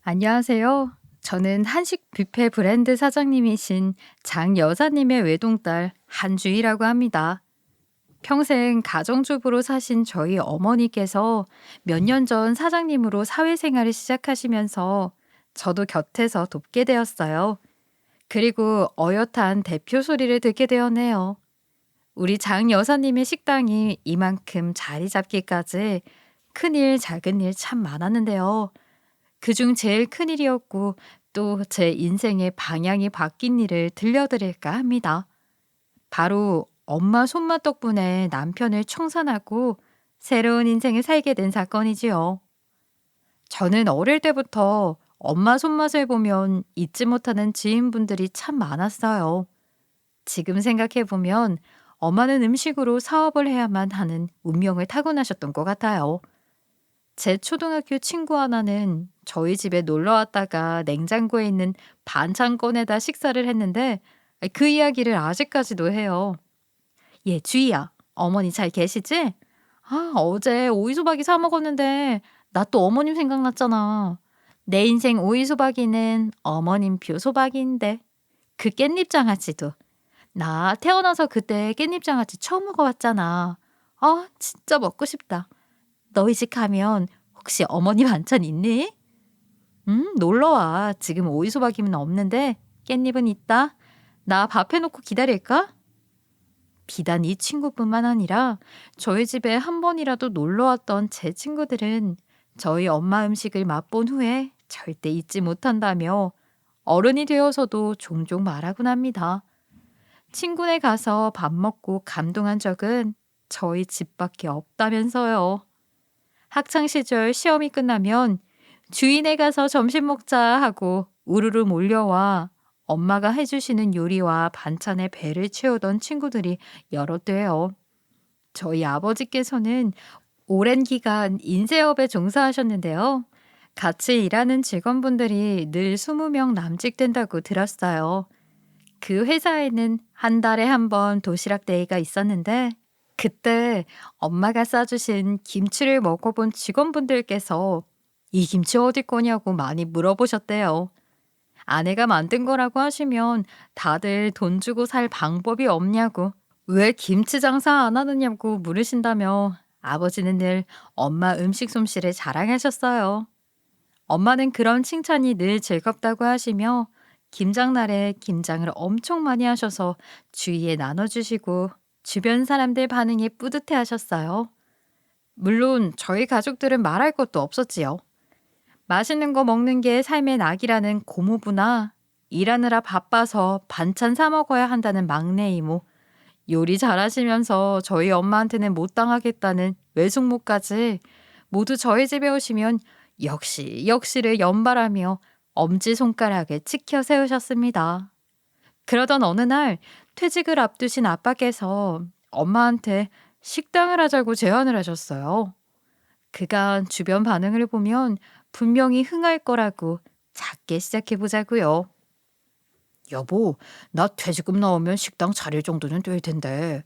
안녕하세요. 저는 한식 뷔페 브랜드 사장님이신 장 여사님의 외동딸 한주희라고 합니다. 평생 가정주부로 사신 저희 어머니께서 몇 년 전 사장님으로 사회생활을 시작하시면서 저도 곁에서 돕게 되었어요. 그리고 어엿한 대표 소리를 듣게 되었네요. 우리 장 여사님의 식당이 이만큼 자리 잡기까지 큰일 작은 일 참 많았는데요. 그중 제일 큰일이었고 또 제 인생의 방향이 바뀐 일을 들려드릴까 합니다. 바로 엄마 손맛 덕분에 남편을 청산하고 새로운 인생을 살게 된 사건이지요. 저는 어릴 때부터 엄마 손맛을 보면 잊지 못하는 지인분들이 참 많았어요. 지금 생각해보면 엄마는 음식으로 사업을 해야만 하는 운명을 타고나셨던 것 같아요. 제 초등학교 친구 하나는 저희 집에 놀러 왔다가 냉장고에 있는 반찬 꺼내다 식사를 했는데 그 이야기를 아직까지도 해요. "얘 주희야, 어머니 잘 계시지? 아, 어제 오이소박이 사 먹었는데 나 또 어머님 생각났잖아. 내 인생 오이소박이는 어머님표 소박이인데 그 깻잎 장아찌도 나 태어나서 그때 깻잎 장아찌 처음 먹어봤잖아. 아, 진짜 먹고 싶다. 너희 집 가면 혹시 어머니 반찬 있니? 놀러와. 지금 오이소박이는 없는데 깻잎은 있다. 나 밥 해놓고 기다릴까?" 비단 이 친구뿐만 아니라 저희 집에 한 번이라도 놀러 왔던 제 친구들은 저희 엄마 음식을 맛본 후에 절대 잊지 못한다며 어른이 되어서도 종종 말하곤 합니다. 친구네 가서 밥 먹고 감동한 적은 저희 집밖에 없다면서요. 학창 시절 시험이 끝나면 주인에 가서 점심 먹자 하고 우르르 몰려와 엄마가 해주시는 요리와 반찬에 배를 채우던 친구들이 여럿돼요. 저희 아버지께서는 오랜 기간 인쇄업에 종사하셨는데요. 같이 일하는 직원분들이 늘 20명 남짓된다고 들었어요. 그 회사에는 한 달에 한 번 도시락 데이가 있었는데 그때 엄마가 싸주신 김치를 먹어본 직원분들께서 이 김치 어디 거냐고 많이 물어보셨대요. 아내가 만든 거라고 하시면 다들 돈 주고 살 방법이 없냐고, 왜 김치 장사 안 하느냐고 물으신다며 아버지는 늘 엄마 음식 솜씨를 자랑하셨어요. 엄마는 그런 칭찬이 늘 즐겁다고 하시며 김장날에 김장을 엄청 많이 하셔서 주위에 나눠주시고 주변 사람들 반응에 뿌듯해 하셨어요. 물론 저희 가족들은 말할 것도 없었지요. 맛있는 거 먹는 게 삶의 낙이라는 고모부나 일하느라 바빠서 반찬 사 먹어야 한다는 막내 이모, 요리 잘하시면서 저희 엄마한테는 못 당하겠다는 외숙모까지 모두 저희 집에 오시면 역시를 연발하며 엄지손가락을 치켜 세우셨습니다. 그러던 어느 날 퇴직을 앞두신 아빠께서 엄마한테 식당을 하자고 제안을 하셨어요. 그간 주변 반응을 보면 분명히 흥할 거라고 작게 시작해 보자고요. "여보, 나 퇴직금 나오면 식당 차릴 정도는 될 텐데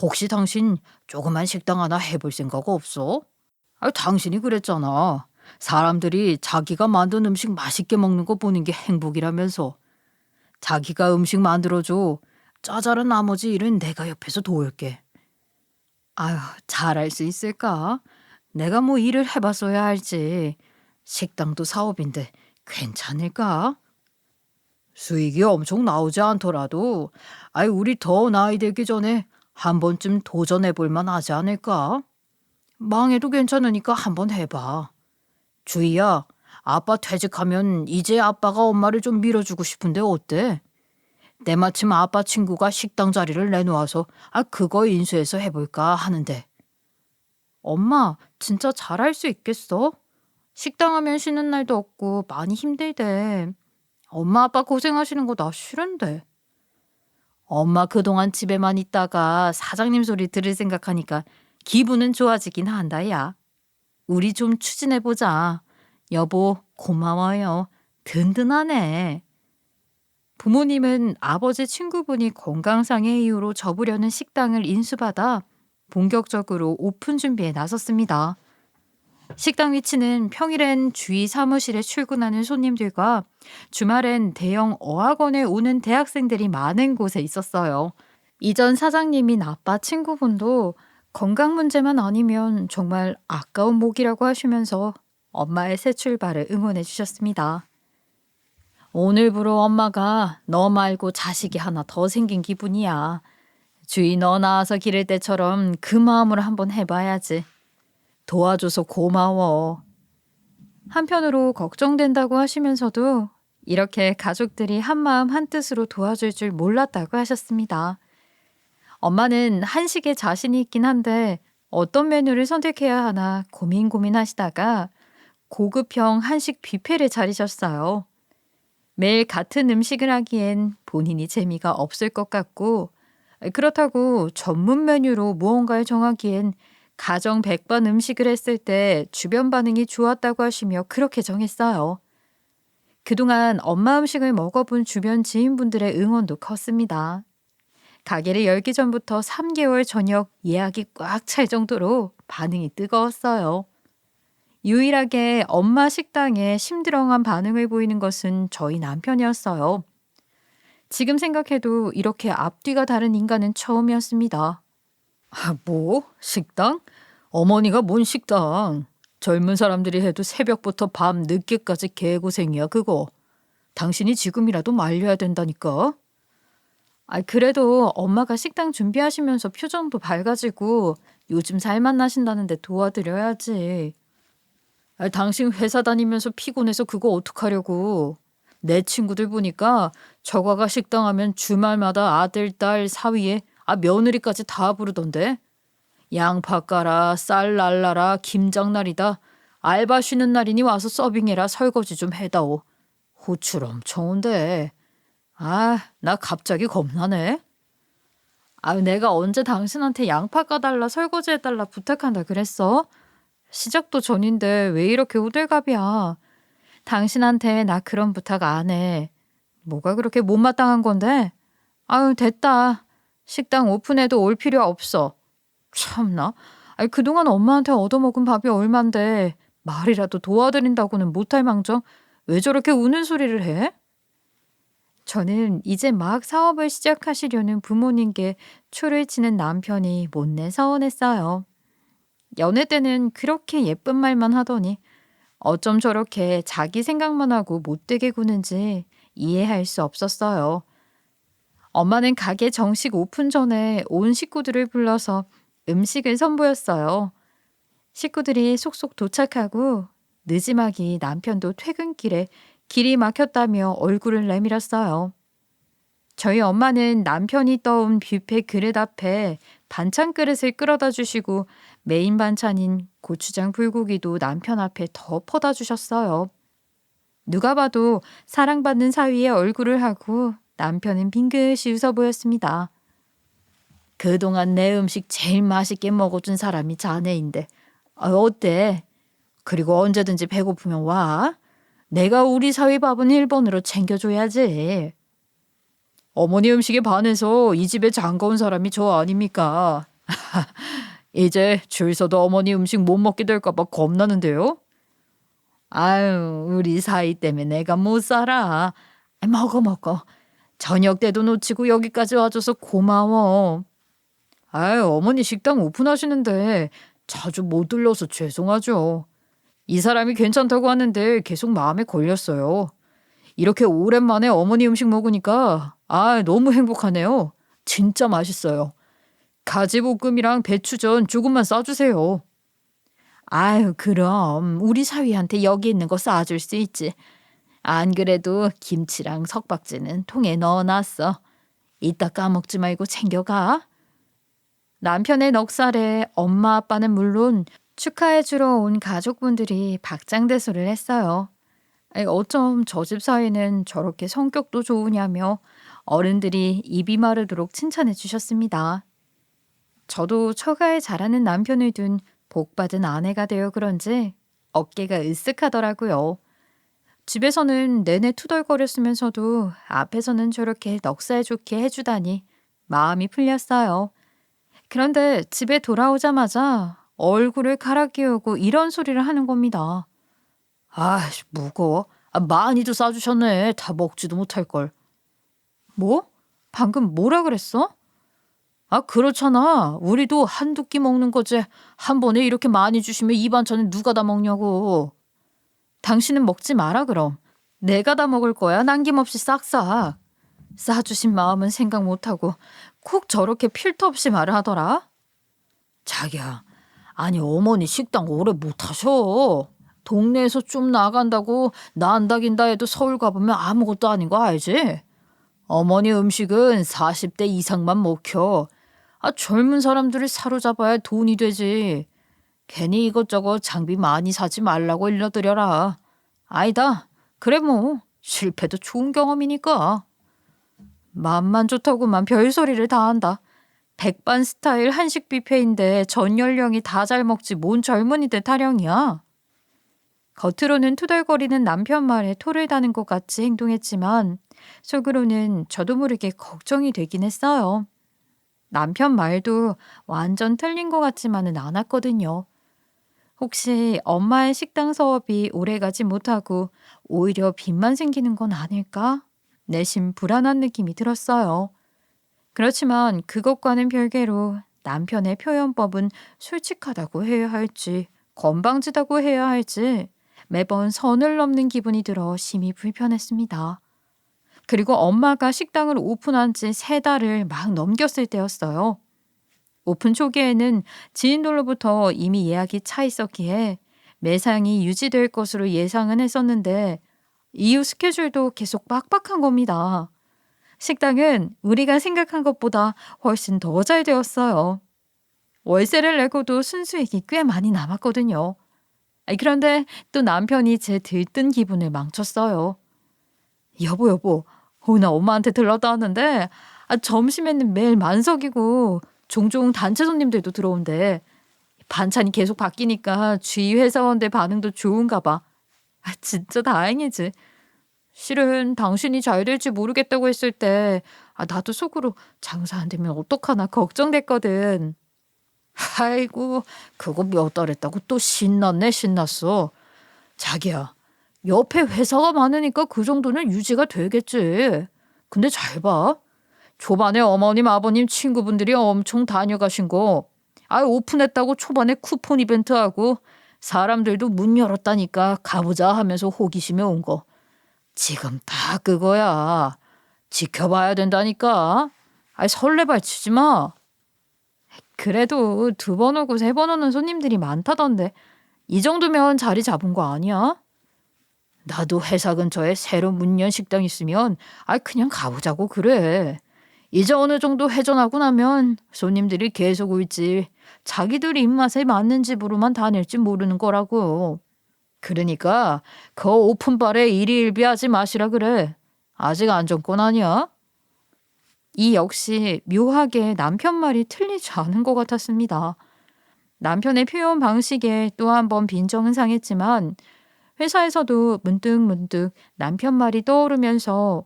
혹시 당신 조그만 식당 하나 해볼 생각 없어? 당신이 그랬잖아. 사람들이 자기가 만든 음식 맛있게 먹는 거 보는 게 행복이라면서. 자기가 음식 만들어줘. 짜잘한 나머지 일은 내가 옆에서 도울게." 아휴, 잘할 수 있을까? 내가 뭐 일을 해봤어야 알지. 식당도 사업인데 괜찮을까? 수익이 엄청 나오지 않더라도, 우리 더 나이 들기 전에 한 번쯤 도전해 볼 만하지 않을까? 망해도 괜찮으니까 한번 해봐. 주희야, 아빠 퇴직하면 이제 아빠가 엄마를 좀 밀어주고 싶은데 어때? 때마침 아빠 친구가 식당 자리를 내놓아서 그거 인수해서 해볼까 하는데. 엄마, 진짜 잘할 수 있겠어? 식당 하면 쉬는 날도 없고 많이 힘들대. 엄마 아빠 고생하시는 거 나 싫은데. 엄마 그동안 집에만 있다가 사장님 소리 들을 생각하니까 기분은 좋아지긴 한다, 야. 우리 좀 추진해보자. 여보, 고마워요. 든든하네. 부모님은 아버지 친구분이 건강상의 이유로 접으려는 식당을 인수받아 본격적으로 오픈 준비에 나섰습니다. 식당 위치는 평일엔 주위 사무실에 출근하는 손님들과 주말엔 대형 어학원에 오는 대학생들이 많은 곳에 있었어요. 이전 사장님인 아빠 친구분도 건강 문제만 아니면 정말 아까운 목이라고 하시면서 엄마의 새 출발을 응원해 주셨습니다. 오늘부로 엄마가 너 말고 자식이 하나 더 생긴 기분이야. 주위 너 낳아서 기를 때처럼 그 마음으로 한번 해봐야지. 도와줘서 고마워. 한편으로 걱정된다고 하시면서도 이렇게 가족들이 한마음 한뜻으로 도와줄 줄 몰랐다고 하셨습니다. 엄마는 한식에 자신이 있긴 한데 어떤 메뉴를 선택해야 하나 고민하시다가 고급형 한식 뷔페를 차리셨어요. 매일 같은 음식을 하기엔 본인이 재미가 없을 것 같고, 그렇다고 전문 메뉴로 무언가를 정하기엔 가정 백반 음식을 했을 때 주변 반응이 좋았다고 하시며 그렇게 정했어요. 그동안 엄마 음식을 먹어본 주변 지인분들의 응원도 컸습니다. 가게를 열기 전부터 3개월 저녁 예약이 꽉 찰 정도로 반응이 뜨거웠어요. 유일하게 엄마 식당에 심드렁한 반응을 보이는 것은 저희 남편이었어요. 지금 생각해도 이렇게 앞뒤가 다른 인간은 처음이었습니다. 아, 뭐? 식당? 어머니가 뭔 식당? 젊은 사람들이 해도 새벽부터 밤 늦게까지 개고생이야, 그거. 당신이 지금이라도 말려야 된다니까. 아, 그래도 엄마가 식당 준비하시면서 표정도 밝아지고 요즘 살만 나신다는데 도와드려야지. 아, 당신 회사 다니면서 피곤해서 그거 어떡하려고. 내 친구들 보니까 저가가 식당 하면 주말마다 아들, 딸, 사위에 며느리까지 다 부르던데. 양파 까라, 쌀 날라라, 김장 날이다. 알바 쉬는 날이니 와서 서빙해라, 설거지 좀 해다오. 호출 엄청 온대. 아, 나 갑자기 겁나네. 아, 내가 언제 당신한테 양파 까달라, 설거지 해달라 부탁한다 그랬어? 시작도 전인데 왜 이렇게 호들갑이야. 당신한테 나 그런 부탁 안 해. 뭐가 그렇게 못마땅한 건데? 아유, 됐다. 식당 오픈해도 올 필요 없어. 참나. 아니, 그동안 엄마한테 얻어먹은 밥이 얼만데 말이라도 도와드린다고는 못할 망정 왜 저렇게 우는 소리를 해? 저는 이제 막 사업을 시작하시려는 부모님께 초를 치는 남편이 못내 서운했어요. 연애 때는 그렇게 예쁜 말만 하더니 어쩜 저렇게 자기 생각만 하고 못되게 구는지 이해할 수 없었어요. 엄마는 가게 정식 오픈 전에 온 식구들을 불러서 음식을 선보였어요. 식구들이 속속 도착하고 느지막이 남편도 퇴근길에 길이 막혔다며 얼굴을 내밀었어요. 저희 엄마는 남편이 떠온 뷔페 그릇 앞에 반찬 그릇을 끌어다 주시고 메인 반찬인 고추장 불고기도 남편 앞에 더 퍼다 주셨어요. 누가 봐도 사랑받는 사위의 얼굴을 하고 남편은 빙긋이 웃어 보였습니다. 그동안 내 음식 제일 맛있게 먹어준 사람이 자네인데 어때? 그리고 언제든지 배고프면 와. 내가 우리 사위 밥은 1번으로 챙겨줘야지. 어머니 음식에 반해서 이 집에 장가 온 사람이 저 아닙니까? 이제 줄 서도 어머니 음식 못 먹게 될까 봐 겁나는데요. 아유, 우리 사이 때문에 내가 못 살아. 먹어. 저녁 때도 놓치고 여기까지 와줘서 고마워. 아유, 어머니 식당 오픈하시는데 자주 못 들러서 죄송하죠. 이 사람이 괜찮다고 하는데 계속 마음에 걸렸어요. 이렇게 오랜만에 어머니 음식 먹으니까 너무 행복하네요. 진짜 맛있어요. 가지볶음이랑 배추전 조금만 싸주세요. 아유, 그럼 우리 사위한테 여기 있는 거 싸줄 수 있지. 안 그래도 김치랑 석박지는 통에 넣어놨어. 이따 까먹지 말고 챙겨가. 남편의 넉살에 엄마 아빠는 물론 축하해주러 온 가족분들이 박장대소를 했어요. 어쩜 저 집 사이는 저렇게 성격도 좋으냐며 어른들이 입이 마르도록 칭찬해 주셨습니다. 저도 처가에 잘하는 남편을 둔 복받은 아내가 되어 그런지 어깨가 으쓱하더라고요. 집에서는 내내 투덜거렸으면서도 앞에서는 저렇게 넉살 좋게 해주다니 마음이 풀렸어요. 그런데 집에 돌아오자마자 얼굴을 갈아 끼우고 이런 소리를 하는 겁니다. 아이씨, 무거워. 많이도 싸주셨네. 다 먹지도 못할 걸. 뭐? 방금 뭐라 그랬어? 그렇잖아. 우리도 한두 끼 먹는 거지. 한 번에 이렇게 많이 주시면 이 반찬은 누가 다 먹냐고. 당신은 먹지 마라 그럼. 내가 다 먹을 거야. 남김없이 싹싹. 싸주신 마음은 생각 못하고 콕 저렇게 필터 없이 말을 하더라. 자기야, 아니 어머니 식당 오래 못 하셔. 동네에서 좀 나간다고 난다긴다 해도 서울 가보면 아무것도 아닌 거 알지? 어머니 음식은 40대 이상만 먹혀. 젊은 사람들을 사로잡아야 돈이 되지. 괜히 이것저것 장비 많이 사지 말라고 일러드려라. 아니다. 그래 뭐 실패도 좋은 경험이니까. 맘만 좋다고만 별소리를 다 한다. 백반 스타일 한식 뷔페인데 전 연령이 다 잘 먹지 뭔 젊은이들 타령이야. 겉으로는 투덜거리는 남편 말에 토를 다는 것 같이 행동했지만 속으로는 저도 모르게 걱정이 되긴 했어요. 남편 말도 완전 틀린 것 같지만은 않았거든요. 혹시 엄마의 식당 사업이 오래가지 못하고 오히려 빚만 생기는 건 아닐까? 내심 불안한 느낌이 들었어요. 그렇지만 그것과는 별개로 남편의 표현법은 솔직하다고 해야 할지 건방지다고 해야 할지 매번 선을 넘는 기분이 들어 심히 불편했습니다. 그리고 엄마가 식당을 오픈한 지 3달을 막 넘겼을 때였어요. 오픈 초기에는 지인들로부터 이미 예약이 차 있었기에 매상이 유지될 것으로 예상은 했었는데 이후 스케줄도 계속 빡빡한 겁니다. 식당은 우리가 생각한 것보다 훨씬 더 잘 되었어요. 월세를 내고도 순수익이 꽤 많이 남았거든요. 그런데 또 남편이 제 들뜬 기분을 망쳤어요. 여보, 나 엄마한테 들렀다 왔는데 점심에는 매일 만석이고 종종 단체 손님들도 들어온대. 반찬이 계속 바뀌니까 주위 회사원들 반응도 좋은가 봐. 진짜 다행이지. 실은 당신이 잘 될지 모르겠다고 했을 때 나도 속으로 장사 안 되면 어떡하나 걱정됐거든. 아이고, 그거 몇 달 했다고 또 신났어. 자기야, 옆에 회사가 많으니까 그 정도는 유지가 되겠지. 근데 잘 봐. 초반에 어머님, 아버님, 친구분들이 엄청 다녀가신 거. 오픈했다고 초반에 쿠폰 이벤트하고 사람들도 문 열었다니까 가보자 하면서 호기심에 온 거. 지금 다 그거야. 지켜봐야 된다니까. 설레발치지 마. 그래도 2번 오고 3번 오는 손님들이 많다던데 이 정도면 자리 잡은 거 아니야? 나도 회사 근처에 새로 문 연 식당 있으면 그냥 가보자고 그래. 이제 어느 정도 회전하고 나면 손님들이 계속 올지 자기들 입맛에 맞는 집으로만 다닐지 모르는 거라고. 그러니까 그 오픈발에 일희일비하지 마시라 그래. 아직 안정권 아니야? 이 역시 묘하게 남편 말이 틀리지 않은 것 같았습니다. 남편의 표현 방식에 또 한 번 빈정은 상했지만 회사에서도 문득문득 남편 말이 떠오르면서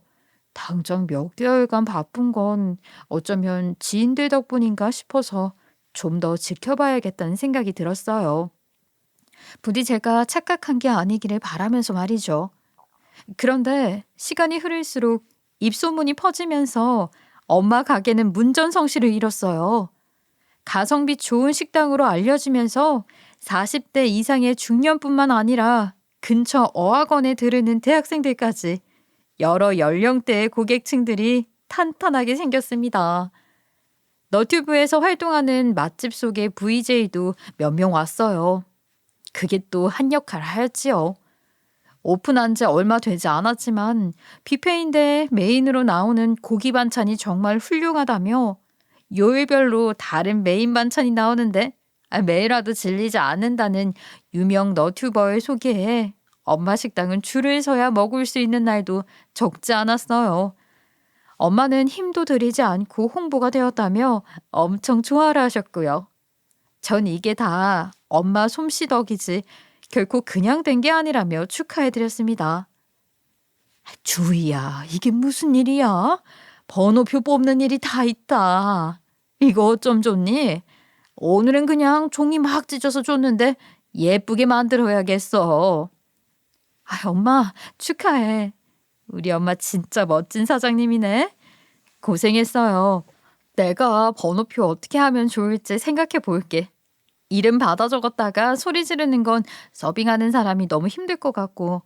당장 몇 개월간 바쁜 건 어쩌면 지인들 덕분인가 싶어서 좀 더 지켜봐야겠다는 생각이 들었어요. 부디 제가 착각한 게 아니기를 바라면서 말이죠. 그런데 시간이 흐를수록 입소문이 퍼지면서 엄마 가게는 문전성시를 이뤘어요. 가성비 좋은 식당으로 알려지면서 40대 이상의 중년뿐만 아니라 근처 어학원에 들르는 대학생들까지 여러 연령대의 고객층들이 탄탄하게 생겼습니다. 너튜브에서 활동하는 맛집 속의 VJ도 몇 명 왔어요. 그게 또 한 역할을 할지요. 오픈한 지 얼마 되지 않았지만 뷔페인데 메인으로 나오는 고기 반찬이 정말 훌륭하다며 요일별로 다른 메인 반찬이 나오는데 매일 와도 질리지 않는다는 유명 너튜버의 소개에 엄마 식당은 줄을 서야 먹을 수 있는 날도 적지 않았어요. 엄마는 힘도 들이지 않고 홍보가 되었다며 엄청 좋아를 하셨고요. 전 이게 다 엄마 솜씨 덕이지 결코 그냥 된 게 아니라며 축하해드렸습니다. 주희야, 이게 무슨 일이야? 번호표 뽑는 일이 다 있다. 이거 어쩜 좋니? 오늘은 그냥 종이 막 찢어서 줬는데 예쁘게 만들어야겠어. 아, 엄마 축하해. 우리 엄마 진짜 멋진 사장님이네. 고생했어요. 내가 번호표 어떻게 하면 좋을지 생각해 볼게. 이름 받아 적었다가 소리 지르는 건 서빙하는 사람이 너무 힘들 것 같고.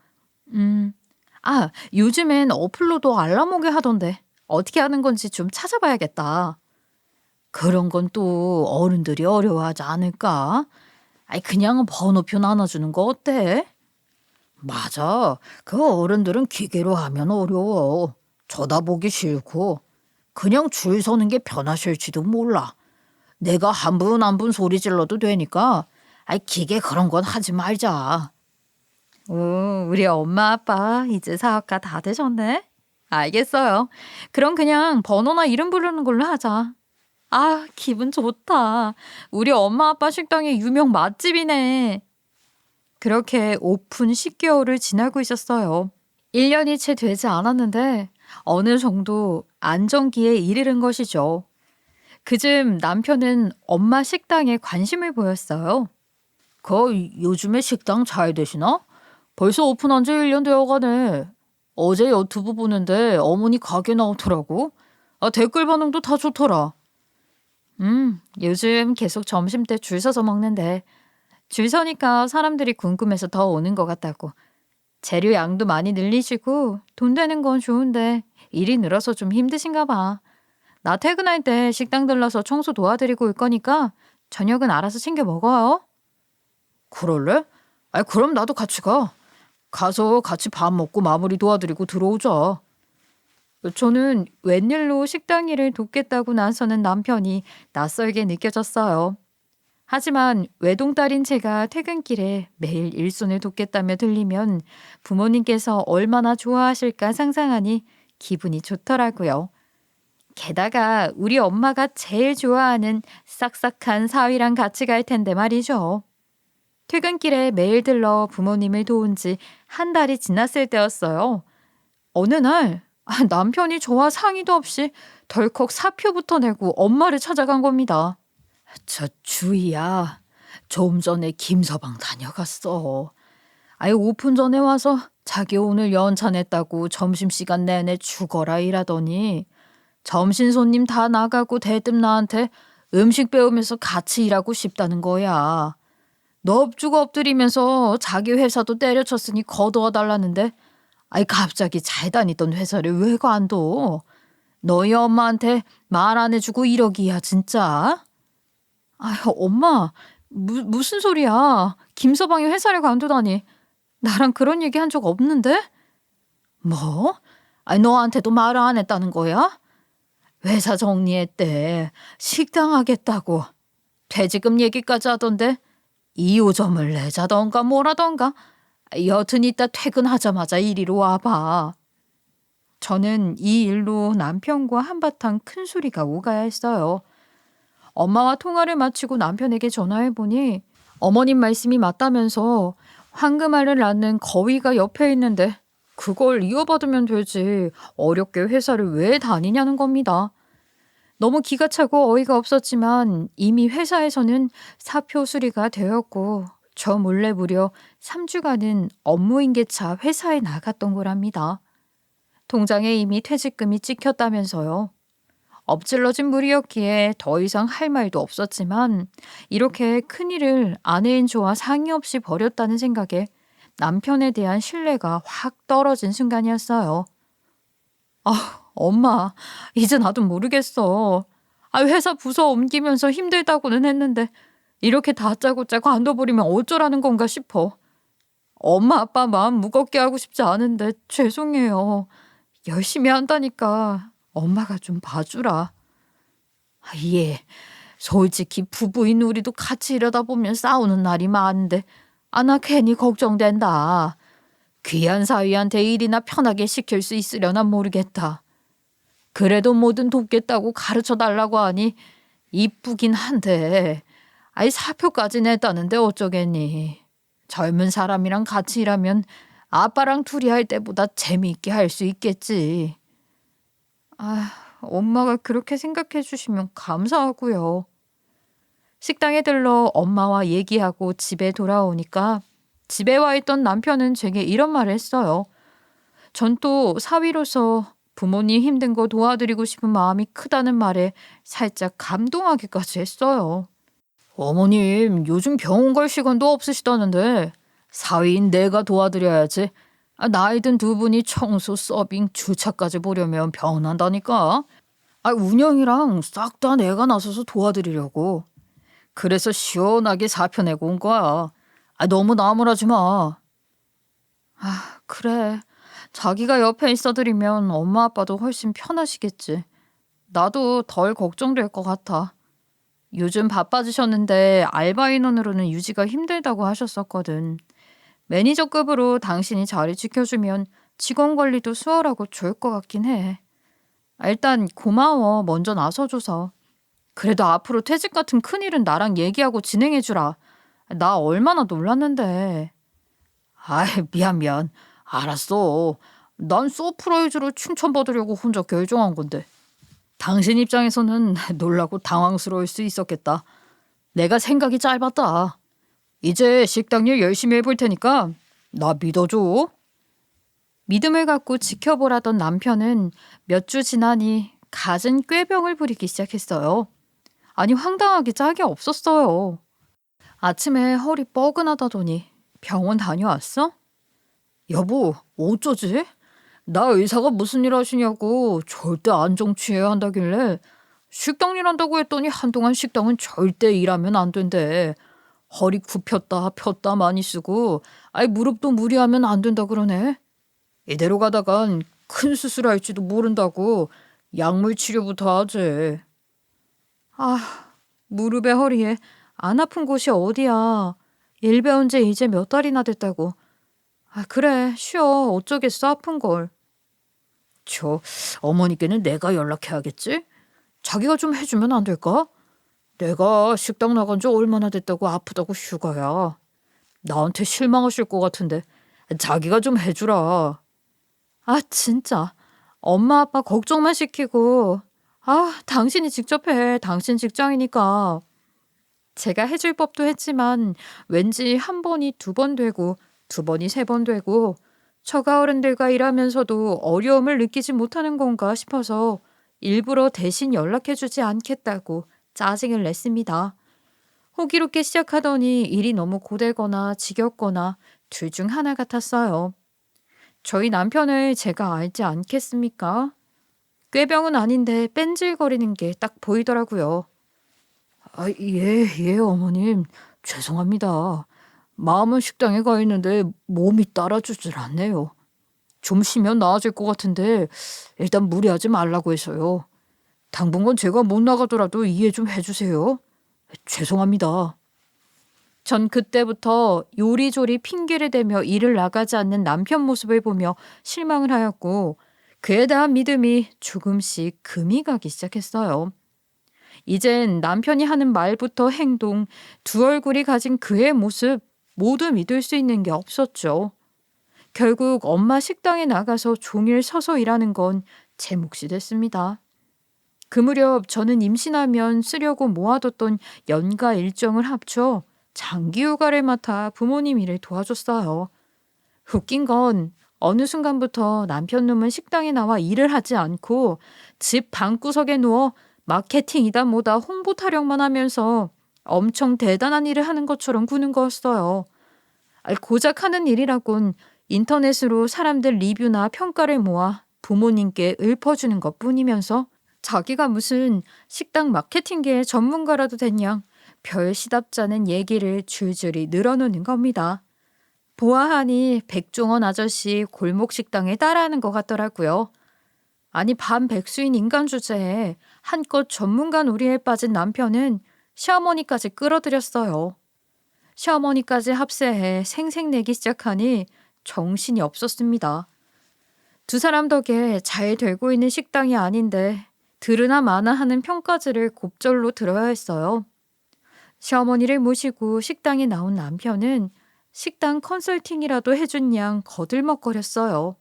요즘엔 어플로도 알람 오게 하던데 어떻게 하는 건지 좀 찾아봐야겠다. 그런 건 또 어른들이 어려워하지 않을까? 아이, 그냥 번호표 나눠주는 거 어때? 맞아. 그 어른들은 기계로 하면 어려워. 쳐다보기 싫고. 그냥 줄 서는 게 편하실지도 몰라. 내가 한 분 한 분 소리 질러도 되니까. 아이, 기계 그런 건 하지 말자. 오, 우리 엄마 아빠 이제 사업가 다 되셨네. 알겠어요. 그럼 그냥 번호나 이름 부르는 걸로 하자. 아, 기분 좋다. 우리 엄마 아빠 식당이 유명 맛집이네. 그렇게 오픈 10개월을 지나고 있었어요. 1년이 채 되지 않았는데 어느 정도 안정기에 이르는 것이죠. 그즘 남편은 엄마 식당에 관심을 보였어요. 요즘에 식당 잘 되시나? 벌써 오픈한 지 1년 되어가네. 어제 유튜브 보는데 어머니 가게 나오더라고. 댓글 반응도 다 좋더라. 요즘 계속 점심때 줄 서서 먹는데 줄 서니까 사람들이 궁금해서 더 오는 것 같다고. 재료 양도 많이 늘리시고 돈 되는 건 좋은데 일이 늘어서 좀 힘드신가 봐. 나 퇴근할 때 식당 들러서 청소 도와드리고 올 거니까 저녁은 알아서 챙겨 먹어요. 그럴래? 그럼 나도 같이 가. 가서 같이 밥 먹고 마무리 도와드리고 들어오자. 저는 웬일로 식당 일을 돕겠다고 나서는 남편이 낯설게 느껴졌어요. 하지만 외동딸인 제가 퇴근길에 매일 일손을 돕겠다며 들리면 부모님께서 얼마나 좋아하실까 상상하니 기분이 좋더라고요. 게다가 우리 엄마가 제일 좋아하는 싹싹한 사위랑 같이 갈 텐데 말이죠. 퇴근길에 매일 들러 부모님을 도운 지 한 달이 지났을 때였어요. 어느 날 남편이 저와 상의도 없이 덜컥 사표부터 내고 엄마를 찾아간 겁니다. 저 주희야. 좀 전에 김서방 다녀갔어. 오픈 전에 와서 자기 오늘 연차 냈다고 점심시간 내내 죽어라 이라더니 점심 손님 다 나가고 대뜸 나한테 음식 배우면서 같이 일하고 싶다는 거야. 넙죽 엎드리면서 자기 회사도 때려쳤으니 거두어 달라는데 갑자기 잘 다니던 회사를 왜 관둬? 너희 엄마한테 말 안 해주고 이러기야 진짜? 엄마, 무슨 소리야? 김서방이 회사를 관두다니. 나랑 그런 얘기 한 적 없는데? 뭐? 너한테도 말을 안 했다는 거야? 회사 정리했대. 식당 하겠다고. 퇴직금 얘기까지 하던데 2호점을 내자던가 뭐라던가. 여튼 이따 퇴근하자마자 이리로 와봐. 저는 이 일로 남편과 한바탕 큰 소리가 오가야 했어요. 엄마와 통화를 마치고 남편에게 전화해보니 어머님 말씀이 맞다면서 황금알을 낳는 거위가 옆에 있는데 그걸 이어받으면 되지 어렵게 회사를 왜 다니냐는 겁니다. 너무 기가 차고 어이가 없었지만 이미 회사에서는 사표 수리가 되었고 저 몰래 무려 3주간은 업무인계차 회사에 나갔던 거랍니다. 통장에 이미 퇴직금이 찍혔다면서요. 엎질러진 물이었기에 더 이상 할 말도 없었지만 이렇게 큰일을 아내인 저와 상의 없이 벌였다는 생각에 남편에 대한 신뢰가 확 떨어진 순간이었어요. 엄마, 이제 나도 모르겠어. 회사 부서 옮기면서 힘들다고는 했는데 이렇게 다짜고짜 관둬버리면 어쩌라는 건가 싶어. 엄마 아빠 마음 무겁게 하고 싶지 않은데 죄송해요. 열심히 한다니까 엄마가 좀 봐주라. 예, 솔직히 부부인 우리도 같이 일하다 보면 싸우는 날이 많은데 나 괜히 걱정된다. 귀한 사위한테 일이나 편하게 시킬 수 있으려나 모르겠다. 그래도 뭐든 돕겠다고 가르쳐 달라고 하니 이쁘긴 한데 사표까지 냈다는데 어쩌겠니. 젊은 사람이랑 같이 일하면 아빠랑 둘이 할 때보다 재미있게 할 수 있겠지. 엄마가 그렇게 생각해 주시면 감사하고요. 식당에 들러 엄마와 얘기하고 집에 돌아오니까 집에 와 있던 남편은 제게 이런 말을 했어요. 전 또 사위로서 부모님 힘든 거 도와드리고 싶은 마음이 크다는 말에 살짝 감동하기까지 했어요. 어머님, 요즘 병원 갈 시간도 없으시다는데 사위인 내가 도와드려야지. 나이 든 두 분이 청소, 서빙, 주차까지 보려면 병난다니까. 운영이랑 싹 다 내가 나서서 도와드리려고. 그래서 시원하게 사표 내고 온 거야. 너무 나무라지 마. 그래. 자기가 옆에 있어드리면 엄마 아빠도 훨씬 편하시겠지. 나도 덜 걱정될 것 같아. 요즘 바빠지셨는데 알바 인원으로는 유지가 힘들다고 하셨었거든. 매니저급으로 당신이 자리 지켜주면 직원 관리도 수월하고 좋을 것 같긴 해. 일단 고마워. 먼저 나서줘서. 그래도 앞으로 퇴직 같은 큰일은 나랑 얘기하고 진행해주라. 나 얼마나 놀랐는데. 미안. 알았어. 난 서프라이즈로 칭찬받으려고 혼자 결정한 건데. 당신 입장에서는 놀라고 당황스러울 수 있었겠다. 내가 생각이 짧았다. 이제 식당 일 열심히 해볼 테니까 나 믿어줘. 믿음을 갖고 지켜보라던 남편은 몇 주 지나니 갖은 꾀병을 부리기 시작했어요. 아니 황당하기 짝이 없었어요. 아침에 허리 뻐근하다더니 병원 다녀왔어? 여보, 어쩌지? 나 의사가 무슨 일 하시냐고 절대 안 정취해야 한다길래 식당 일 한다고 했더니 한동안 식당은 절대 일하면 안 된대. 허리 굽혔다 폈다 많이 쓰고 무릎도 무리하면 안 된다 그러네. 이대로 가다간 큰 수술할지도 모른다고 약물 치료부터 하지. 무릎에 허리에 안 아픈 곳이 어디야. 일 배운 지 이제 몇 달이나 됐다고. 그래 쉬어. 어쩌겠어 아픈 걸. 어머니께는 내가 연락해야겠지? 자기가 좀 해주면 안 될까? 내가 식당 나간 지 얼마나 됐다고 아프다고 휴가야. 나한테 실망하실 것 같은데 자기가 좀 해주라. 진짜. 엄마 아빠 걱정만 시키고. 당신이 직접 해. 당신 직장이니까. 제가 해줄 법도 했지만 왠지 한 번이 두 번 되고 두 번이 세 번 되고 처가 어른들과 일하면서도 어려움을 느끼지 못하는 건가 싶어서 일부러 대신 연락해주지 않겠다고 짜증을 냈습니다. 호기롭게 시작하더니 일이 너무 고되거나 지겹거나 둘 중 하나 같았어요. 저희 남편을 제가 알지 않겠습니까? 꾀병은 아닌데 뺀질거리는 게 딱 보이더라고요. 예, 어머님. 죄송합니다. 마음은 식당에 가 있는데 몸이 따라주질 않네요. 좀 쉬면 나아질 것 같은데 일단 무리하지 말라고 해서요. 당분간 제가 못 나가더라도 이해 좀 해주세요. 죄송합니다. 전 그때부터 요리조리 핑계를 대며 일을 나가지 않는 남편 모습을 보며 실망을 하였고 그에 대한 믿음이 조금씩 금이 가기 시작했어요. 이젠 남편이 하는 말부터 행동, 두 얼굴이 가진 그의 모습 모두 믿을 수 있는 게 없었죠. 결국 엄마 식당에 나가서 종일 서서 일하는 건 제 몫이 됐습니다. 그 무렵 저는 임신하면 쓰려고 모아뒀던 연가 일정을 합쳐 장기 휴가를 맡아 부모님 일을 도와줬어요. 웃긴 건 어느 순간부터 남편 놈은 식당에 나와 일을 하지 않고 집 방구석에 누워 마케팅이다 뭐다 홍보 타령만 하면서 엄청 대단한 일을 하는 것처럼 구는 거였어요. 고작 하는 일이라곤 인터넷으로 사람들 리뷰나 평가를 모아 부모님께 읊어주는 것뿐이면서 자기가 무슨 식당 마케팅계의 전문가라도 됐냐 별 시답잖은 얘기를 줄줄이 늘어놓는 겁니다. 보아하니 백종원 아저씨 골목 식당에 따라하는 것 같더라고요. 아니 반백수인 인간 주제에 한껏 전문가 놀이에 빠진 남편은 시어머니까지 끌어들였어요. 시어머니까지 합세해 생색내기 시작하니 정신이 없었습니다. 두 사람 덕에 잘 되고 있는 식당이 아닌데 들으나 마나 하는 평가지를 곱절로 들어야 했어요. 시어머니를 모시고 식당에 나온 남편은 식당 컨설팅이라도 해준 양 거들먹거렸어요.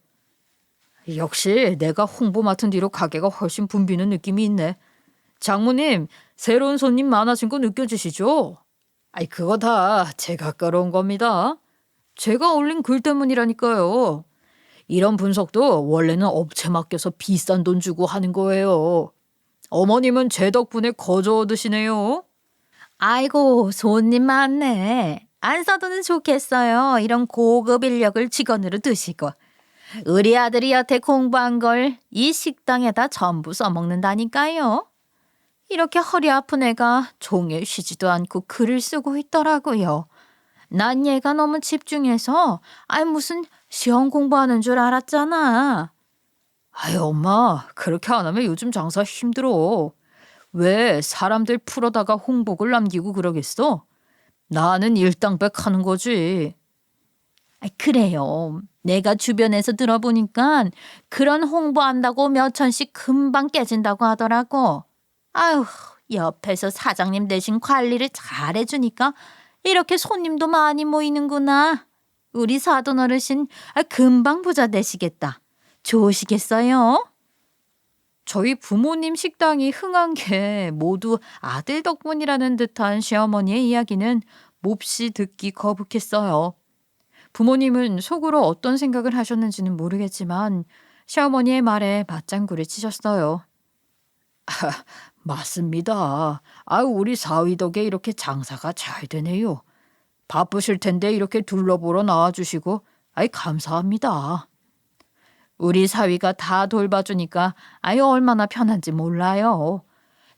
역시 내가 홍보 맡은 뒤로 가게가 훨씬 붐비는 느낌이 있네. 장모님, 새로운 손님 많아진 거 느껴지시죠? 아이, 그거 다 제가 끌어온 겁니다. 제가 올린 글 때문이라니까요. 이런 분석도 원래는 업체 맡겨서 비싼 돈 주고 하는 거예요. 어머님은 제 덕분에 거저 얻으시네요. 아이고, 손님 많네. 안 써도는 좋겠어요. 이런 고급 인력을 직원으로 두시고. 우리 아들이 여태 공부한 걸 이 식당에다 전부 써먹는다니까요. 이렇게 허리 아픈 애가 종일 쉬지도 않고 글을 쓰고 있더라고요. 난 얘가 너무 집중해서 무슨 시험 공부하는 줄 알았잖아. 아유, 엄마, 그렇게 안 하면 요즘 장사 힘들어. 왜 사람들 풀어다가 홍복을 남기고 그러겠어? 나는 일당백 하는 거지. 그래요. 내가 주변에서 들어보니까 그런 홍보한다고 몇 천씩 금방 깨진다고 하더라고. 아휴, 옆에서 사장님 대신 관리를 잘해주니까 이렇게 손님도 많이 모이는구나. 우리 사돈 어르신 금방 부자 되시겠다. 좋으시겠어요? 저희 부모님 식당이 흥한 게 모두 아들 덕분이라는 듯한 시어머니의 이야기는 몹시 듣기 거북했어요. 부모님은 속으로 어떤 생각을 하셨는지는 모르겠지만 시어머니의 말에 맞장구를 치셨어요. 맞습니다. 우리 사위 덕에 이렇게 장사가 잘 되네요. 바쁘실 텐데 이렇게 둘러보러 나와주시고, 감사합니다. 우리 사위가 다 돌봐주니까 얼마나 편한지 몰라요.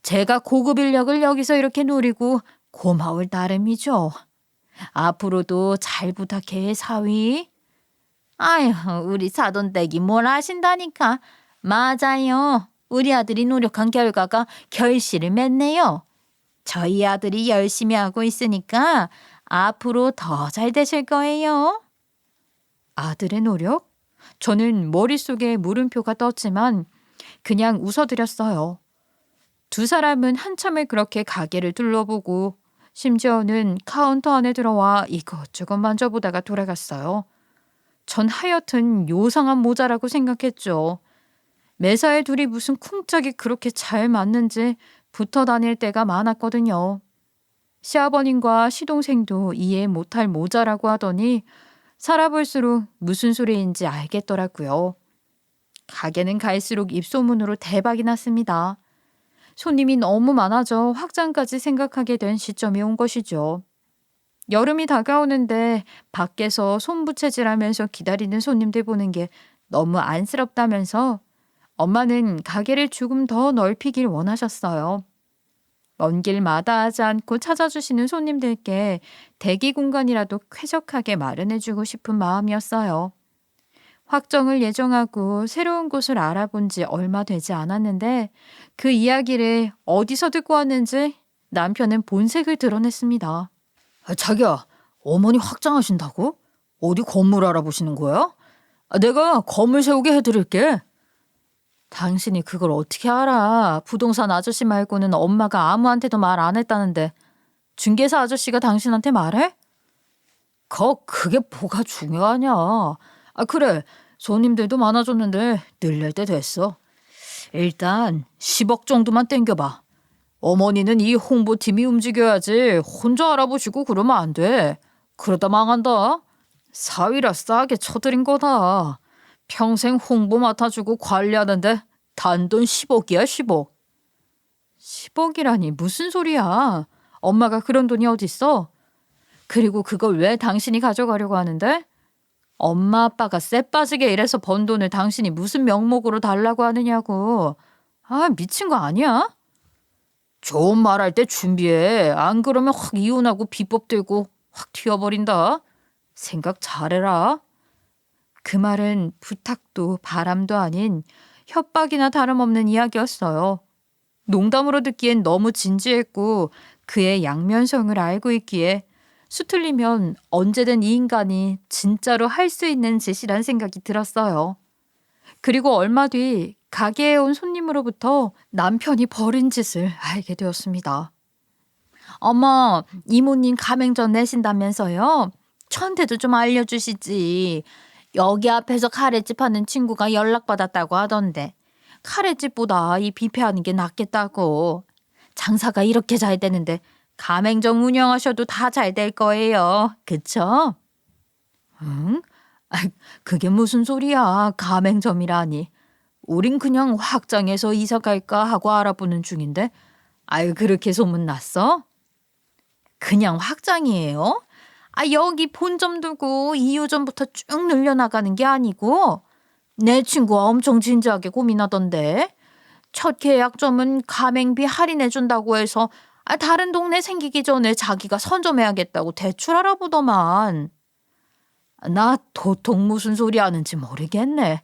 제가 고급 인력을 여기서 이렇게 누리고 고마울 따름이죠. 앞으로도 잘 부탁해, 사위. 아휴, 우리 사돈 댁이 뭘 아신다니까. 맞아요. 우리 아들이 노력한 결과가 결실을 맺네요. 저희 아들이 열심히 하고 있으니까 앞으로 더 잘 되실 거예요. 아들의 노력? 저는 머릿속에 물음표가 떴지만 그냥 웃어드렸어요. 두 사람은 한참을 그렇게 가게를 둘러보고 심지어는 카운터 안에 들어와 이것저것 만져보다가 돌아갔어요. 전 하여튼 요상한 모자라고 생각했죠. 매사에 둘이 무슨 쿵짝이 그렇게 잘 맞는지 붙어 다닐 때가 많았거든요. 시아버님과 시동생도 이해 못할 모자라고 하더니 살아볼수록 무슨 소리인지 알겠더라고요. 가게는 갈수록 입소문으로 대박이 났습니다. 손님이 너무 많아져 확장까지 생각하게 된 시점이 온 것이죠. 여름이 다가오는데 밖에서 손부채질하면서 기다리는 손님들 보는 게 너무 안쓰럽다면서 엄마는 가게를 조금 더 넓히길 원하셨어요. 먼 길 마다하지 않고 찾아주시는 손님들께 대기 공간이라도 쾌적하게 마련해주고 싶은 마음이었어요. 확정을 예정하고 새로운 곳을 알아본 지 얼마 되지 않았는데 그 이야기를 어디서 듣고 왔는지 남편은 본색을 드러냈습니다. 자기야, 어머니 확장하신다고? 어디 건물 알아보시는 거야? 내가 건물 세우게 해드릴게. 당신이 그걸 어떻게 알아? 부동산 아저씨 말고는 엄마가 아무한테도 말 안 했다는데 중개사 아저씨가 당신한테 말해? 그게 뭐가 중요하냐. 그래, 손님들도 많아졌는데 늘릴 때 됐어. 일단 10억 정도만 땡겨봐. 어머니는 이 홍보팀이 움직여야지 혼자 알아보시고 그러면 안 돼. 그러다 망한다. 사위라 싸게 쳐드린 거다. 평생 홍보 맡아주고 관리하는데 단돈 10억이야, 10억. 10억이라니 무슨 소리야. 엄마가 그런 돈이 어딨어. 그리고 그걸 왜 당신이 가져가려고 하는데? 엄마 아빠가 쎄 빠지게 일해서 번 돈을 당신이 무슨 명목으로 달라고 하느냐고. 미친 거 아니야? 좋은 말 할 때 준비해. 안 그러면 확 이혼하고 비법 들고 확 튀어버린다. 생각 잘해라. 그 말은 부탁도 바람도 아닌 협박이나 다름없는 이야기였어요. 농담으로 듣기엔 너무 진지했고 그의 양면성을 알고 있기에 수틀리면 언제든 이 인간이 진짜로 할 수 있는 짓이란 생각이 들었어요. 그리고 얼마 뒤 가게에 온 손님으로부터 남편이 벌인 짓을 알게 되었습니다. 어머, 이모님 가맹점 내신다면서요? 저한테도 좀 알려주시지. 여기 앞에서 카레집 하는 친구가 연락받았다고 하던데 카레집보다 이 뷔페 하는 게 낫겠다고. 장사가 이렇게 잘 되는데 가맹점 운영하셔도 다 잘 될 거예요. 그쵸? 응? 아, 그게 무슨 소리야. 가맹점이라니. 우린 그냥 확장해서 이사 갈까 하고 알아보는 중인데. 아유, 그렇게 소문났어? 그냥 확장이에요? 여기 본점 두고 2호점부터 쭉 늘려나가는 게 아니고 내 친구가 엄청 진지하게 고민하던데 첫 계약점은 가맹비 할인해준다고 해서 다른 동네 생기기 전에 자기가 선점해야겠다고 대출 알아보더만. 나 도통 무슨 소리 하는지 모르겠네.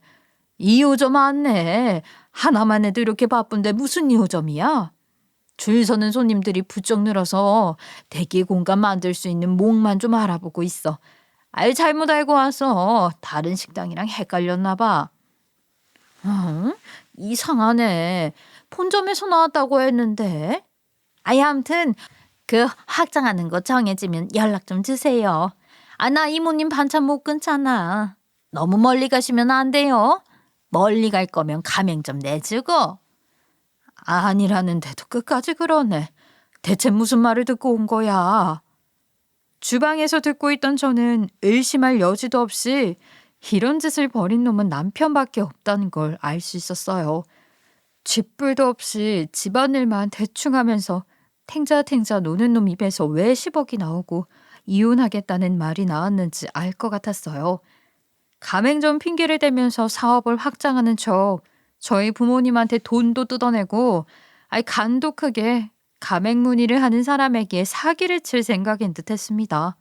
2호점 안네. 하나만 해도 이렇게 바쁜데 무슨 2호점이야? 줄 서는 손님들이 부쩍 늘어서 대기 공간 만들 수 있는 목만 좀 알아보고 있어. 잘못 알고 와서 다른 식당이랑 헷갈렸나 봐. 이상하네. 본점에서 나왔다고 했는데. 아무튼 그 확장하는 거 정해지면 연락 좀 주세요. 나 이모님 반찬 못 끊잖아. 너무 멀리 가시면 안 돼요. 멀리 갈 거면 가맹점 내주고. 아니라는데도 끝까지 그러네. 대체 무슨 말을 듣고 온 거야? 주방에서 듣고 있던 저는 의심할 여지도 없이 이런 짓을 벌인 놈은 남편밖에 없다는 걸 알 수 있었어요. 쥐뿔도 없이 집안일만 대충 하면서 탱자탱자 노는 놈 입에서 왜 10억이 나오고 이혼하겠다는 말이 나왔는지 알 것 같았어요. 가맹점 핑계를 대면서 사업을 확장하는 척 저희 부모님한테 돈도 뜯어내고 간도 크게 가맹문의를 하는 사람에게 사기를 칠 생각인 듯 했습니다.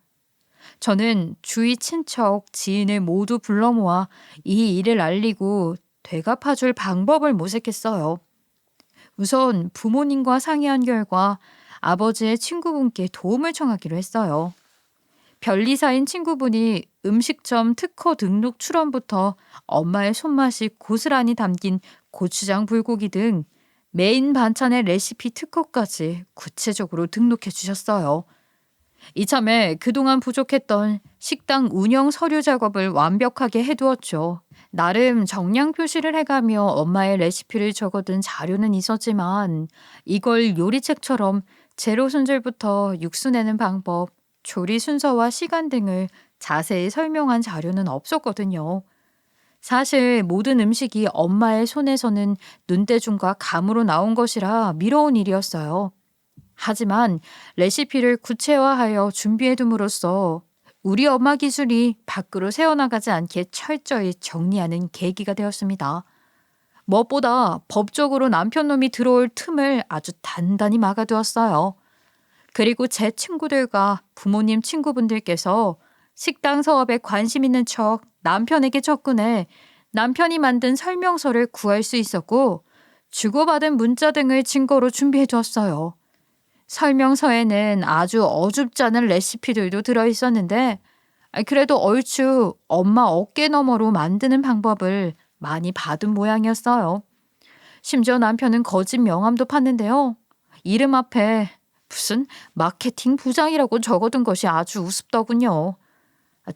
저는 주위 친척, 지인을 모두 불러 모아 이 일을 알리고 되갚아줄 방법을 모색했어요. 우선 부모님과 상의한 결과 아버지의 친구분께 도움을 청하기로 했어요. 변리사인 친구분이 음식점 특허 등록 출원부터 엄마의 손맛이 고스란히 담긴 고추장 불고기 등 메인 반찬의 레시피 특허까지 구체적으로 등록해 주셨어요. 이참에 그동안 부족했던 식당 운영 서류 작업을 완벽하게 해두었죠. 나름 정량 표시를 해가며 엄마의 레시피를 적어둔 자료는 있었지만 이걸 요리책처럼 재료 손질부터 육수 내는 방법, 조리 순서와 시간 등을 자세히 설명한 자료는 없었거든요. 사실 모든 음식이 엄마의 손에서는 눈대중과 감으로 나온 것이라 미뤄온 일이었어요. 하지만 레시피를 구체화하여 준비해둠으로써 우리 엄마 기술이 밖으로 새어나가지 않게 철저히 정리하는 계기가 되었습니다. 무엇보다 법적으로 남편놈이 들어올 틈을 아주 단단히 막아두었어요. 그리고 제 친구들과 부모님 친구분들께서 식당 사업에 관심 있는 척 남편에게 접근해 남편이 만든 설명서를 구할 수 있었고 주고받은 문자 등을 증거로 준비해 두었어요. 설명서에는 아주 어줍지 않은 레시피들도 들어있었는데 그래도 얼추 엄마 어깨 너머로 만드는 방법을 많이 받은 모양이었어요. 심지어 남편은 거짓 명함도 팠는데요. 이름 앞에 무슨 마케팅 부장이라고 적어둔 것이 아주 우습더군요.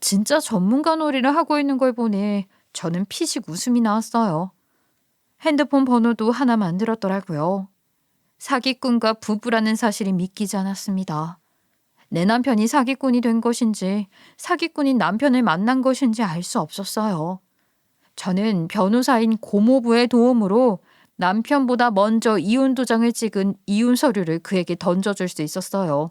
진짜 전문가 놀이를 하고 있는 걸 보니 저는 피식 웃음이 나왔어요. 핸드폰 번호도 하나 만들었더라고요. 사기꾼과 부부라는 사실이 믿기지 않았습니다. 내 남편이 사기꾼이 된 것인지 사기꾼인 남편을 만난 것인지 알 수 없었어요. 저는 변호사인 고모부의 도움으로 남편보다 먼저 이혼 도장을 찍은 이혼 서류를 그에게 던져줄 수 있었어요.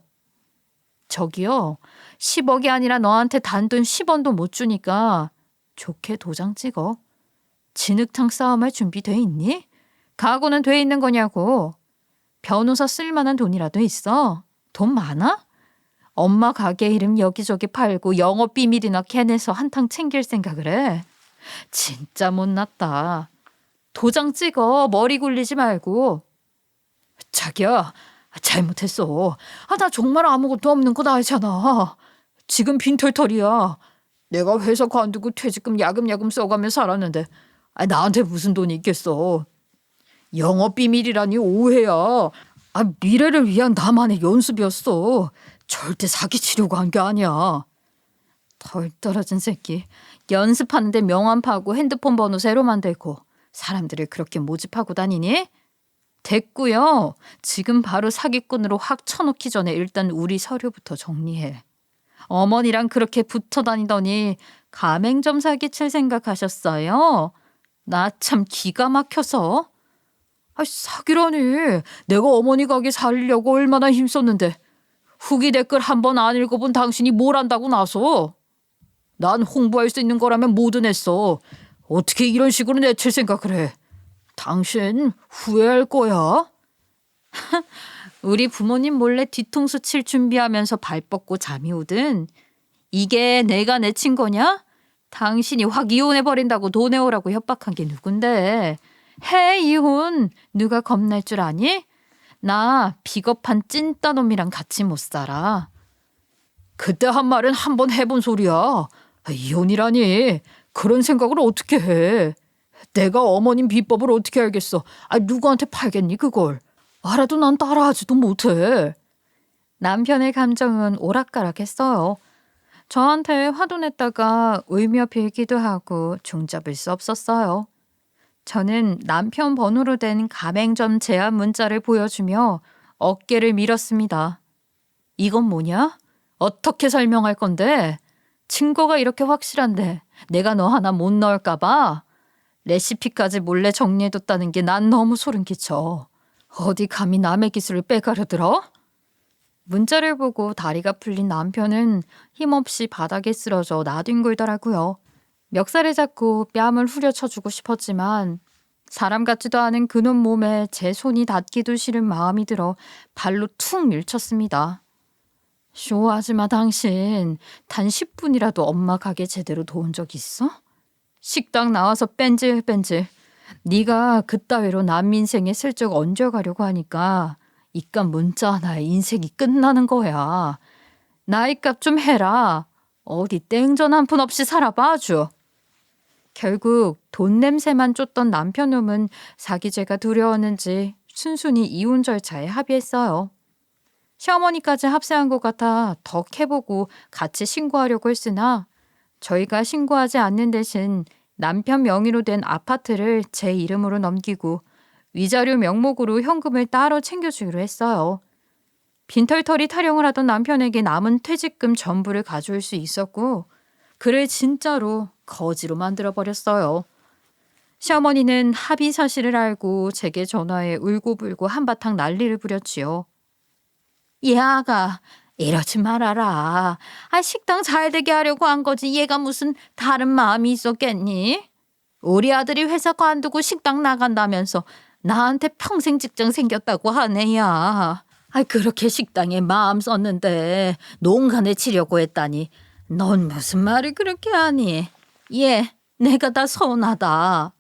저기요, 10억이 아니라 너한테 단돈 10원도 못 주니까 좋게 도장 찍어. 진흙탕 싸움할 준비 돼 있니? 각오는 돼 있는 거냐고. 변호사 쓸만한 돈이라도 있어? 돈 많아? 엄마 가게 이름 여기저기 팔고 영업 비밀이나 캐내서 한탕 챙길 생각을 해. 진짜 못났다. 도장 찍어. 머리 굴리지 말고. 자기야, 잘못했어. 나 정말 아무것도 없는 거 알잖아. 지금 빈털털이야. 내가 회사 관두고 퇴직금 야금야금 써가며 살았는데 나한테 무슨 돈이 있겠어. 영업 비밀이라니 오해야. 미래를 위한 나만의 연습이었어. 절대 사기치려고 한 게 아니야. 덜 떨어진 새끼. 연습하는데 명함 파고 핸드폰 번호 새로 만들고 사람들을 그렇게 모집하고 다니니? 됐고요. 지금 바로 사기꾼으로 확 쳐놓기 전에 일단 우리 서류부터 정리해. 어머니랑 그렇게 붙어 다니더니 가맹점 사기칠 생각하셨어요? 나 참 기가 막혀서. 사기라니. 내가 어머니 가게 살려고 얼마나 힘썼는데. 후기 댓글 한 번 안 읽어본 당신이 뭘 안다고 나서. 난 홍보할 수 있는 거라면 뭐든 했어. 어떻게 이런 식으로 내칠 생각을 해. 당신 후회할 거야. 우리 부모님 몰래 뒤통수 칠 준비하면서 발 뻗고 잠이 오든 이게 내가 내친 거냐? 당신이 확 이혼해버린다고 돈 내오라고 협박한 게 누군데. 해 이혼. 누가 겁날 줄 아니? 나 비겁한 찐따놈이랑 같이 못 살아. 그때 한 말은 한 번 해본 소리야. 이혼이라니. 그런 생각을 어떻게 해. 내가 어머님 비법을 어떻게 알겠어. 누구한테 팔겠니 그걸. 알아도 난 따라하지도 못해. 남편의 감정은 오락가락했어요. 저한테 화도 냈다가 울며 빌기도 하고 종잡을 수 없었어요. 저는 남편 번호로 된 가맹점 제안 문자를 보여주며 어깨를 밀었습니다. 이건 뭐냐? 어떻게 설명할 건데? 증거가 이렇게 확실한데 내가 너 하나 못 넣을까 봐? 레시피까지 몰래 정리해뒀다는 게 난 너무 소름 끼쳐. 어디 감히 남의 기술을 빼가려 들어? 문자를 보고 다리가 풀린 남편은 힘없이 바닥에 쓰러져 나뒹굴더라고요. 멱살을 잡고 뺨을 후려쳐주고 싶었지만 사람 같지도 않은 그놈 몸에 제 손이 닿기도 싫은 마음이 들어 발로 툭 밀쳤습니다. 쇼하지 마 당신. 단 10분이라도 엄마 가게 제대로 도운 적 있어? 식당 나와서 뺀질뺀질. 네가 그따위로 남 인생에 슬쩍 얹어가려고 하니까 이깟 문자 하나에 인생이 끝나는 거야. 나이값 좀 해라. 어디 땡전 한 푼 없이 살아봐 아주. 결국 돈 냄새만 쫓던 남편놈은 사기죄가 두려웠는지 순순히 이혼 절차에 합의했어요. 시어머니까지 합세한 것 같아 덕 해보고 같이 신고하려고 했으나 저희가 신고하지 않는 대신 남편 명의로 된 아파트를 제 이름으로 넘기고 위자료 명목으로 현금을 따로 챙겨주기로 했어요. 빈털터리 타령을 하던 남편에게 남은 퇴직금 전부를 가져올 수 있었고 그를 진짜로 거지로 만들어버렸어요. 시어머니는 합의 사실을 알고 제게 전화해 울고불고 한바탕 난리를 부렸지요. 얘아가 이러지 말아라. 식당 잘 되게 하려고 한 거지 얘가 무슨 다른 마음이 있었겠니? 우리 아들이 회사 관두고 식당 나간다면서 나한테 평생 직장 생겼다고 하네야. 그렇게 식당에 마음 썼는데 농간에 치려고 했다니. 넌 무슨 말을 그렇게 하니? 내가 다 서운하다.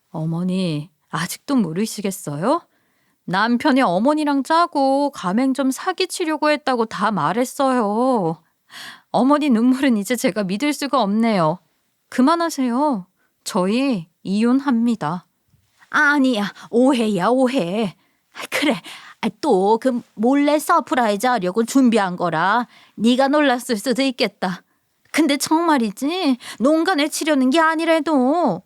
어머니, 아직도 모르시겠어요? 남편이 어머니랑 짜고 가맹점 사기치려고 했다고 다 말했어요. 어머니 눈물은 이제 제가 믿을 수가 없네요. 그만하세요. 저희 이혼합니다. 아니야, 오해야 오해. 그래, 또 그 몰래 서프라이즈 하려고 준비한 거라 네가 놀랐을 수도 있겠다. 근데 정말이지 농간에 치려는 게 아니래도.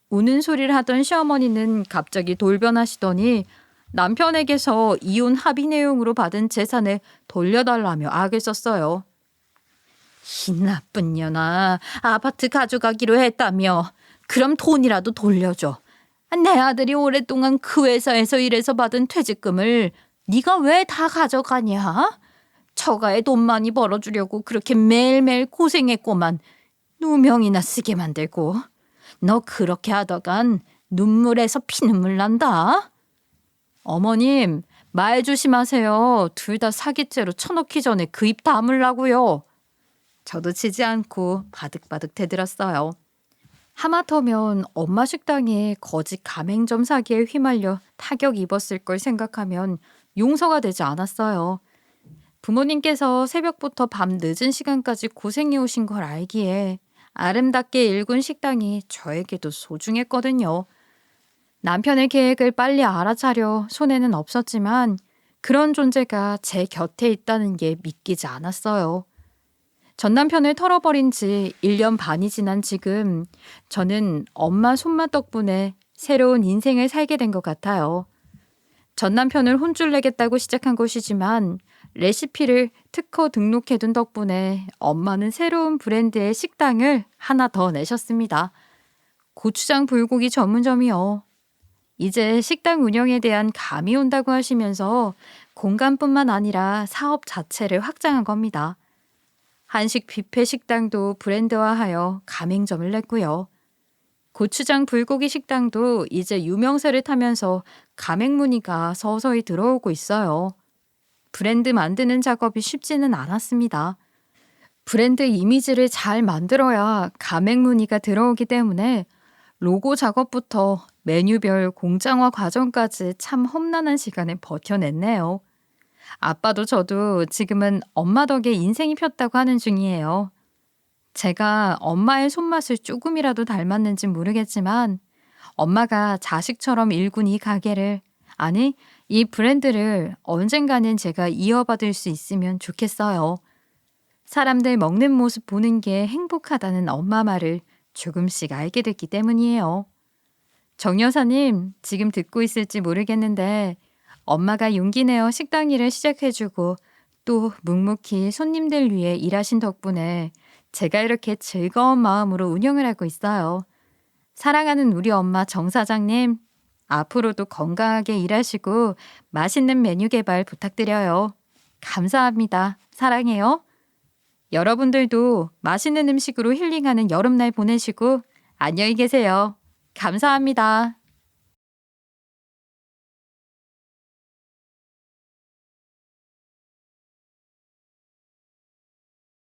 우는 소리를 하던 시어머니는 갑자기 돌변하시더니 남편에게서 이혼 합의 내용으로 받은 재산을 돌려달라며 악을 썼어요. 이 나쁜 년아, 아파트 가져가기로 했다며. 그럼 돈이라도 돌려줘. 내 아들이 오랫동안 그 회사에서 일해서 받은 퇴직금을 네가 왜 다 가져가냐? 처가에 돈 많이 벌어주려고 그렇게 매일매일 고생했고만 누명이나 쓰게 만들고. 너 그렇게 하다간 눈물에서 피눈물 난다. 어머님, 말 조심하세요. 둘 다 사기죄로 쳐넣기 전에 그 입 다물라고요. 저도 지지 않고 바득바득 대들었어요. 하마터면 엄마 식당에 거짓 가맹점 사기에 휘말려 타격 입었을 걸 생각하면 용서가 되지 않았어요. 부모님께서 새벽부터 밤 늦은 시간까지 고생해 오신 걸 알기에 아름답게 일군 식당이 저에게도 소중했거든요. 남편의 계획을 빨리 알아차려 손해는 없었지만 그런 존재가 제 곁에 있다는 게 믿기지 않았어요. 전 남편을 털어버린 지 1년 반이 지난 지금 저는 엄마 손맛 덕분에 새로운 인생을 살게 된 것 같아요. 전 남편을 혼쭐 내겠다고 시작한 것이지만 레시피를 특허 등록해둔 덕분에 엄마는 새로운 브랜드의 식당을 하나 더 내셨습니다. 고추장 불고기 전문점이요. 이제 식당 운영에 대한 감이 온다고 하시면서 공간뿐만 아니라 사업 자체를 확장한 겁니다. 한식 뷔페 식당도 브랜드화하여 가맹점을 냈고요. 고추장 불고기 식당도 이제 유명세를 타면서 가맹 문의가 서서히 들어오고 있어요. 브랜드 만드는 작업이 쉽지는 않았습니다. 브랜드 이미지를 잘 만들어야 가맹 문의가 들어오기 때문에 로고 작업부터 메뉴별 공장화 과정까지 참 험난한 시간을 버텨냈네요. 아빠도 저도 지금은 엄마 덕에 인생이 폈다고 하는 중이에요. 제가 엄마의 손맛을 조금이라도 닮았는지 모르겠지만 엄마가 자식처럼 일군 이 가게를, 아니 이 브랜드를 언젠가는 제가 이어받을 수 있으면 좋겠어요. 사람들 먹는 모습 보는 게 행복하다는 엄마 말을 조금씩 알게 됐기 때문이에요. 정 여사님, 지금 듣고 있을지 모르겠는데 엄마가 용기 내어 식당 일을 시작해주고 또 묵묵히 손님들 위해 일하신 덕분에 제가 이렇게 즐거운 마음으로 운영을 하고 있어요. 사랑하는 우리 엄마 정 사장님, 앞으로도 건강하게 일하시고 맛있는 메뉴 개발 부탁드려요. 감사합니다. 사랑해요. 여러분들도 맛있는 음식으로 힐링하는 여름날 보내시고 안녕히 계세요. 감사합니다.